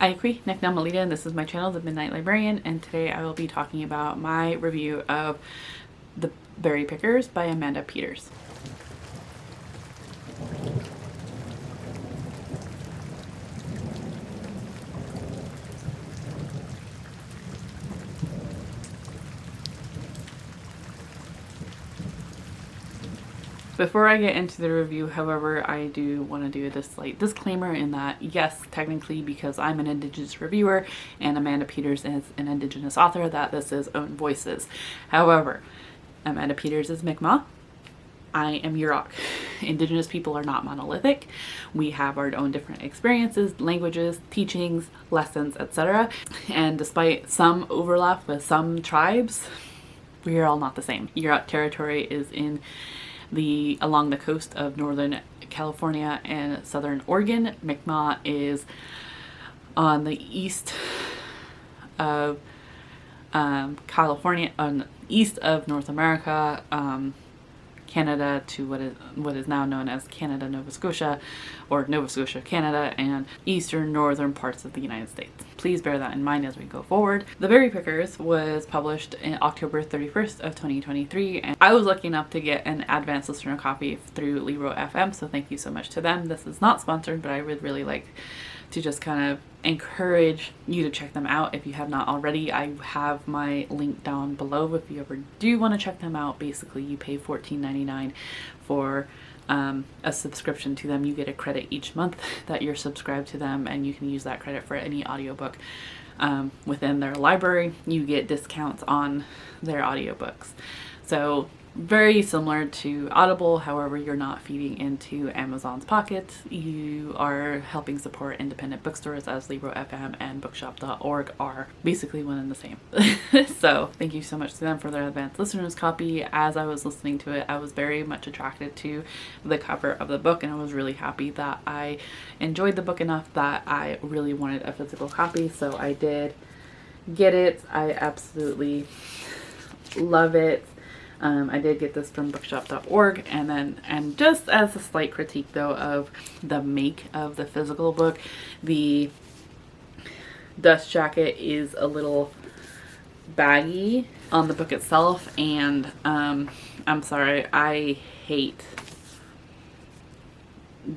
Aikwi, Neknamalita, and this is my channel, The Midnight Librarian, and today I will be talking about my review of The Berry Pickers by Amanda Peters. Before I get into the review, however, I do want to do this slight disclaimer in that, yes, technically because I'm an Indigenous reviewer and Amanda Peters is an Indigenous author, that this is own voices. However, Amanda Peters is Mi'kmaq. I am Yurok. Indigenous people are not monolithic. We have our own different experiences, languages, teachings, lessons, etc. And despite some overlap with some tribes, we are all not the same. Yurok territory is along the coast of Northern California and Southern Oregon. Mi'kmaq is on the east of California, east of North America, Canada to what is now known as Canada, Nova Scotia, or Nova Scotia, Canada, and eastern northern parts of the United States. Please bear that in mind as we go forward. The Berry Pickers was published in October 31st of 2023, and I was lucky enough to get an advanced listener copy through Libro FM, so thank you so much to them. This is not sponsored, but I would really like to just kind of encourage you to check them out if you have not already. I have my link down below if you ever do want to check them out. Basically, you pay $14.99 for a subscription to them. You get a credit each month that you're subscribed to them, and you can use that credit for any audiobook within their library. You get discounts on their audiobooks. So very similar to Audible, however, you're not feeding into Amazon's pockets. You are helping support independent bookstores, as Libro FM and bookshop.org are basically one and the same. So thank you so much to them for their advanced listeners copy. As I was listening to it, I was very much attracted to the cover of the book, and I was really happy that I enjoyed the book enough that I really wanted a physical copy. So I did get it. I absolutely love it. I did get this from bookshop.org, and just as a slight critique though of the make of the physical book, the dust jacket is a little baggy on the book itself, and I'm sorry, I hate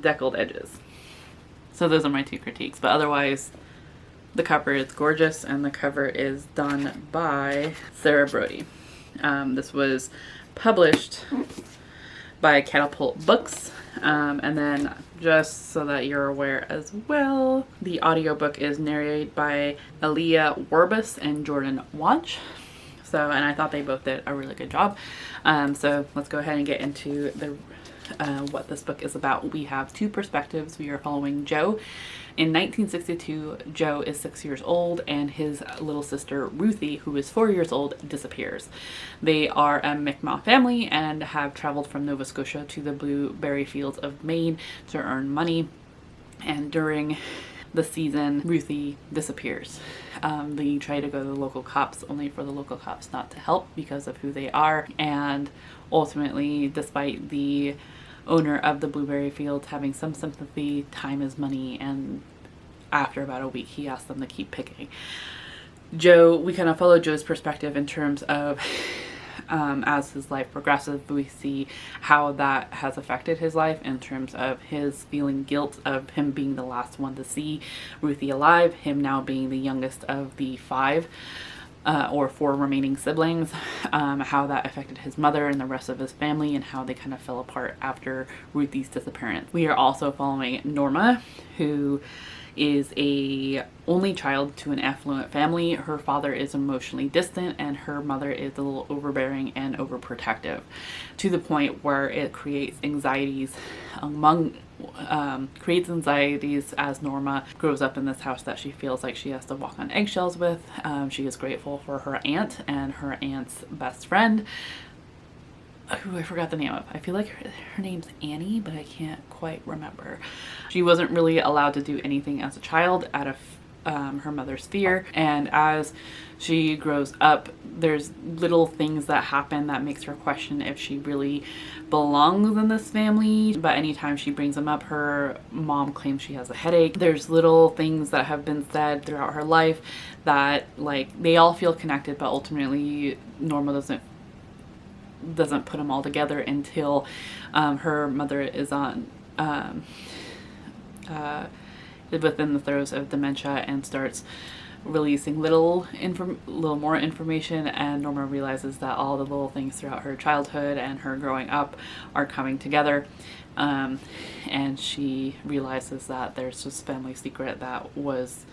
deckled edges. So those are my two critiques, but otherwise the cover is gorgeous, and the cover is done by Sarah Brody. This was published by Catapult Books, and then just so that you're aware as well, the audiobook is narrated by Aaliyah Warbus and Jordan Watch. So, and I thought they both did a really good job. So let's go ahead and get into the what this book is about. We have two perspectives. We are following Joe. In 1962, Joe is 6 years old, and his little sister Ruthie, who is 4 years old, disappears. They are a Mi'kmaq family and have traveled from Nova Scotia to the blueberry fields of Maine to earn money. And during the season, Ruthie disappears. They try to go to the local cops, only for the local cops not to help because of who they are. And ultimately, despite the owner of the blueberry fields having some sympathy, time is money, and after about a week he asks them to keep picking. Joe, we kind of follow Joe's perspective in terms of as his life progresses, we see how that has affected his life in terms of his feeling guilt of him being the last one to see Ruthie alive, him now being the youngest of the five or four remaining siblings, how that affected his mother and the rest of his family, and how they kind of fell apart after Ruthie's disappearance. We are also following Norma, who is a only child to an affluent family. Her father is emotionally distant, and her mother is a little overbearing and overprotective, to the point where it creates anxieties as Norma grows up in this house that she feels like she has to walk on eggshells with. She is grateful for her aunt and her aunt's best friend, who I forgot the name of. I feel like her name's Annie, but I can't quite remember. She wasn't really allowed to do anything as a child out of her mother's fear. And as she grows up, there's little things that happen that makes her question if she really belongs in this family. But anytime she brings them up, her mom claims she has a headache. There's little things that have been said throughout her life that, like, they all feel connected, but ultimately Norma doesn't put them all together until her mother is on within the throes of dementia and starts releasing little more information, and Norma realizes that all the little things throughout her childhood and her growing up are coming together, and she realizes that there's this family secret that was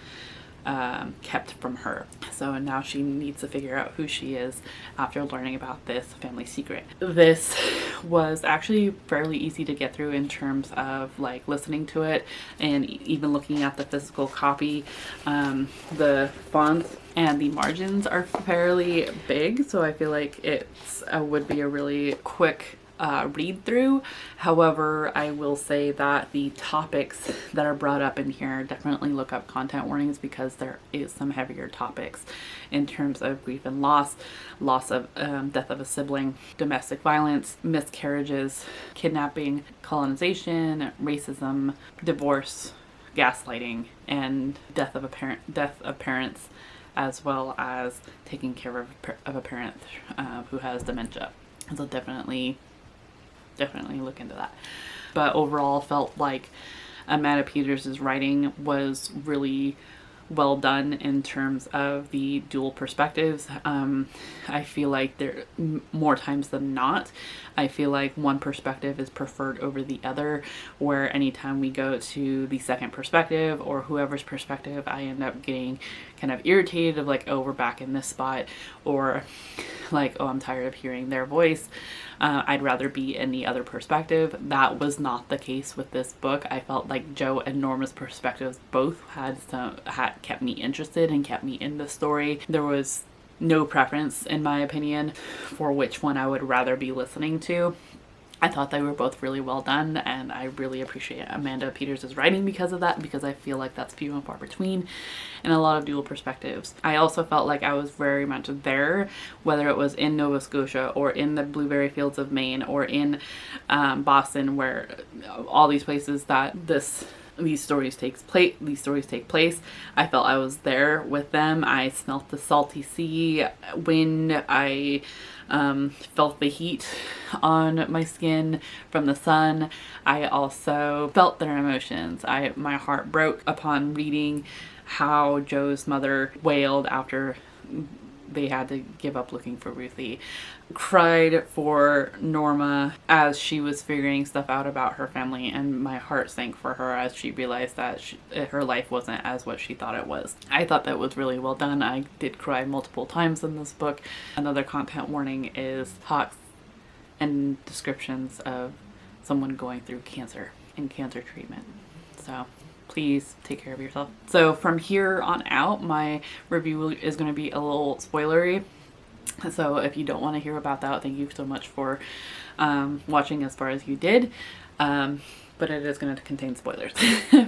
kept from her. So now she needs to figure out who she is after learning about this family secret. This was actually fairly easy to get through in terms of like listening to it and even looking at the physical copy. The fonts and the margins are fairly big, so I feel like it's would be a really quick read through. However, I will say that the topics that are brought up in here, definitely look up content warnings, because there is some heavier topics in terms of grief and loss of death of a sibling, domestic violence, miscarriages, kidnapping, colonization, racism, divorce, gaslighting, and death of parents, as well as taking care of a parent who has dementia. So definitely look into that. But overall, felt like Amanda Peters' writing was really well done in terms of the dual perspectives. I feel like there, more times than not, I feel like one perspective is preferred over the other, where anytime we go to the second perspective or whoever's perspective, I end up getting kind of irritated of like, oh, we're back in this spot, or like, oh, I'm tired of hearing their voice. I'd rather be in the other perspective. That was not the case with this book. I felt like Joe and Norma's perspectives both had kept me interested and kept me in the story. There was no preference, in my opinion, for which one I would rather be listening to. I thought they were both really well done, and I really appreciate Amanda Peters' writing because of that, because I feel like that's few and far between in a lot of dual perspectives. I also felt like I was very much there, whether it was in Nova Scotia or in the blueberry fields of Maine or in Boston, where all these places that these stories take place. I felt I was there with them. I smelt the salty sea wind. I felt the heat on my skin from the sun. I also felt their emotions. My heart broke upon reading how Joe's mother wailed after they had to give up looking for Ruthie. Cried for Norma as she was figuring stuff out about her family, and my heart sank for her as she realized that her life wasn't as what she thought it was. I thought that was really well done. I did cry multiple times in this book. Another content warning is talks and descriptions of someone going through cancer and cancer treatment. So please take care of yourself. So from here on out, my review is going to be a little spoilery. So if you don't want to hear about that, thank you so much for watching as far as you did. But it is going to contain spoilers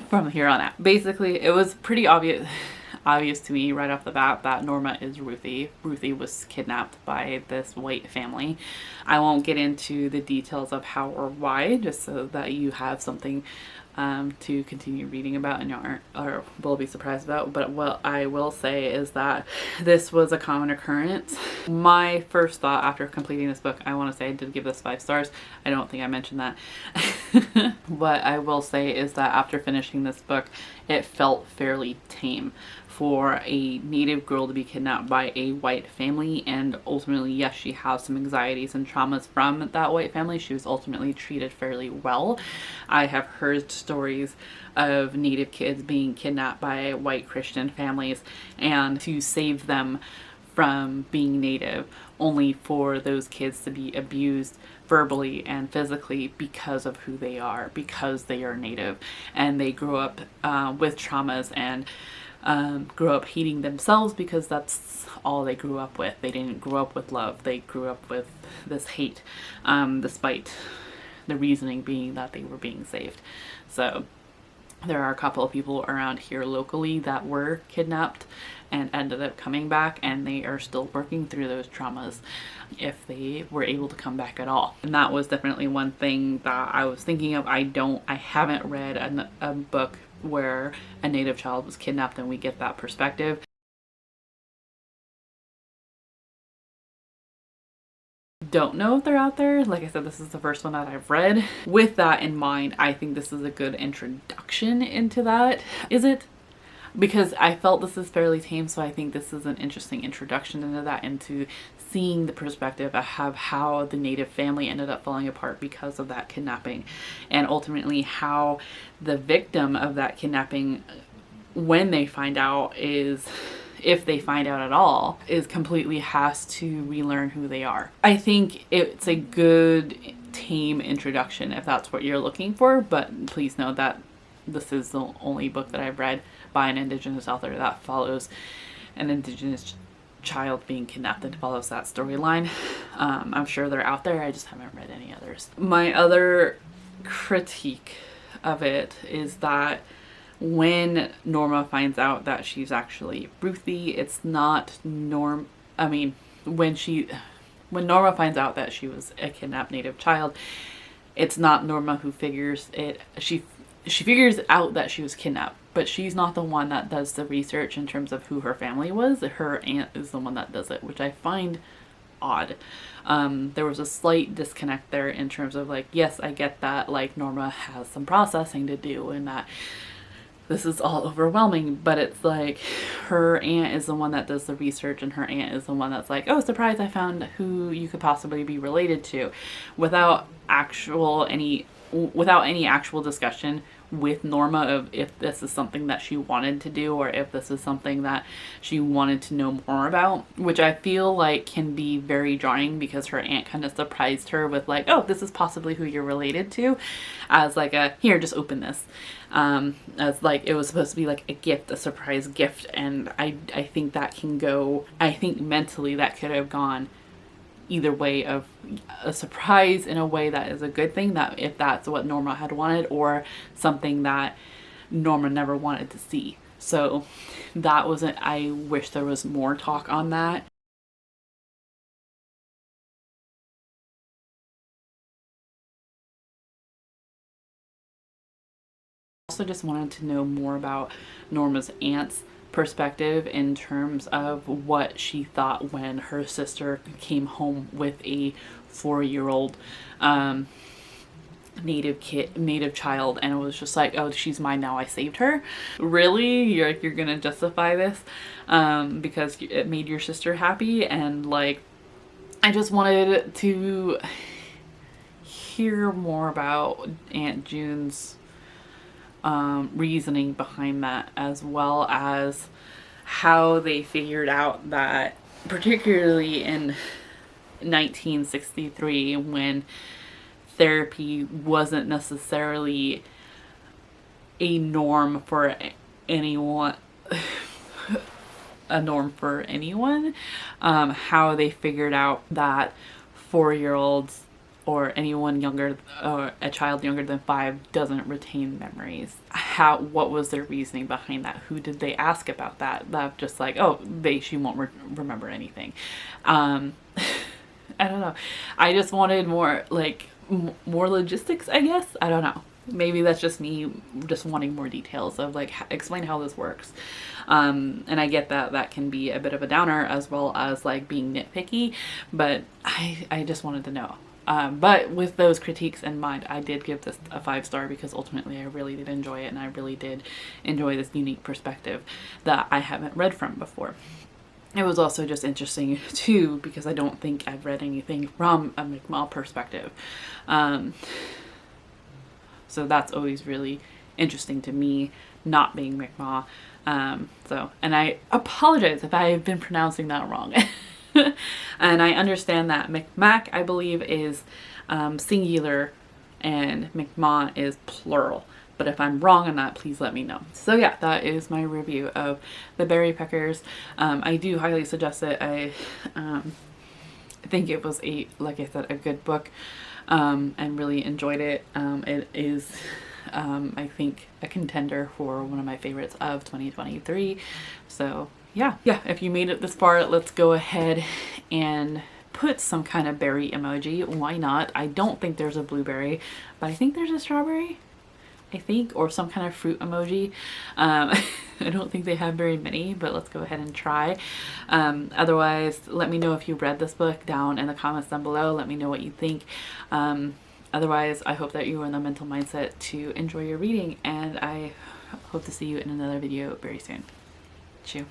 from here on out. Basically, it was pretty obvious to me right off the bat that Norma is Ruthie. Ruthie was kidnapped by this white family. I won't get into the details of how or why, just so that you have something to continue reading about and you aren't, or will be surprised about. But what I will say is that this was a common occurrence. My first thought after completing this book, I want to say I did give this 5 stars. I don't think I mentioned that. What I will say is that after finishing this book, it felt fairly tame for a Native girl to be kidnapped by a white family, and ultimately, yes, she has some anxieties and traumas from that white family. She was ultimately treated fairly well. I have heard stories of Native kids being kidnapped by white Christian families and to save them from being Native, only for those kids to be abused verbally and physically because of who they are, because they are Native, and they grew up with traumas and grew up hating themselves because that's all they grew up with. They didn't grow up with love. They grew up with this hate, despite the reasoning being that they were being saved. So There are a couple of people around here locally that were kidnapped and ended up coming back, and they are still working through those traumas, if they were able to come back at all. And that was definitely one thing that I was thinking of. I haven't read a book where a Native child was kidnapped and we get that perspective. Don't know if they're out there. Like I said, this is the first one that I've read. With that in mind, I think this is a good introduction into that. Is it? Because I felt this is fairly tame, so I think this is an interesting introduction into that, into seeing the perspective of how the Native family ended up falling apart because of that kidnapping, and ultimately how the victim of that kidnapping, when they find out, is, if they find out at all, is completely has to relearn who they are. I think it's a good tame introduction if that's what you're looking for, but please know that this is the only book that I've read by an Indigenous author that follows an Indigenous child being kidnapped and follows that storyline. I'm sure they're out there, I just haven't read any others. My other critique of it is that when Norma finds out that she's actually Ruthie, it's not when Norma finds out that she was a kidnapped Native child, it's not Norma who figures it. She figures out that she was kidnapped, but she's not the one that does the research in terms of who her family was. Her aunt is the one that does it, which I find odd. There was a slight disconnect there in terms of, like, yes, I get that, like, Norma has some processing to do and that this is all overwhelming, but it's like her aunt is the one that does the research, and her aunt is the one that's like, oh, surprise, I found who you could possibly be related to, without any actual discussion with Norma of if this is something that she wanted to do or if this is something that she wanted to know more about, which I feel like can be very jarring, because her aunt kind of surprised her with, like, oh, this is possibly who you're related to, as like a, here, just open this, as like it was supposed to be like a gift, a surprise gift. And I think that can go, I think mentally that could have gone either way, of a surprise in a way that is a good thing, that if that's what Norma had wanted, or something that Norma never wanted to see. So that wasn't, I wish there was more talk on that. Also just wanted to know more about Norma's aunt's perspective in terms of what she thought when her sister came home with a 4-year-old native child, and it was just like, oh, she's mine now, I saved her. Really? You're gonna justify this because it made your sister happy? And like, I just wanted to hear more about Aunt June's reasoning behind that, as well as how they figured out that, particularly in 1963, when therapy wasn't necessarily a norm for anyone, how they figured out that 4-year-olds or anyone younger, or a child younger than 5, doesn't retain memories. What was their reasoning behind that? Who did they ask about that? That just like, oh, she won't remember anything. I don't know. I just wanted more, like, more logistics, I guess. I don't know. Maybe that's just me just wanting more details of, like, explain how this works. And I get that that can be a bit of a downer, as well as like being nitpicky, but I just wanted to know. But with those critiques in mind, I did give this a 5-star, because ultimately I really did enjoy it, and I really did enjoy this unique perspective that I haven't read from before. It was also just interesting too, because I don't think I've read anything from a Mi'kmaq perspective. So that's always really interesting to me, not being Mi'kmaq. And I apologize if I have been pronouncing that wrong. And I understand that Mi'kmaq, I believe, is singular and Mi'kmaq is plural. But if I'm wrong on that, please let me know. So yeah, that is my review of The Berry Peckers. I do highly suggest it. I think it was, like I said, a good book, and really enjoyed it. It is I think a contender for one of my favorites of 2023. So yeah, if you made it this far, let's go ahead and put some kind of berry emoji. Why not? I don't think there's a blueberry, but I think there's a strawberry, I think, or some kind of fruit emoji. I don't think they have very many, but let's go ahead and try. Otherwise, let me know if you read this book down in the comments down below. Let me know what you think. Otherwise, I hope that you are in the mental mindset to enjoy your reading, and I hope to see you in another video very soon. Chew.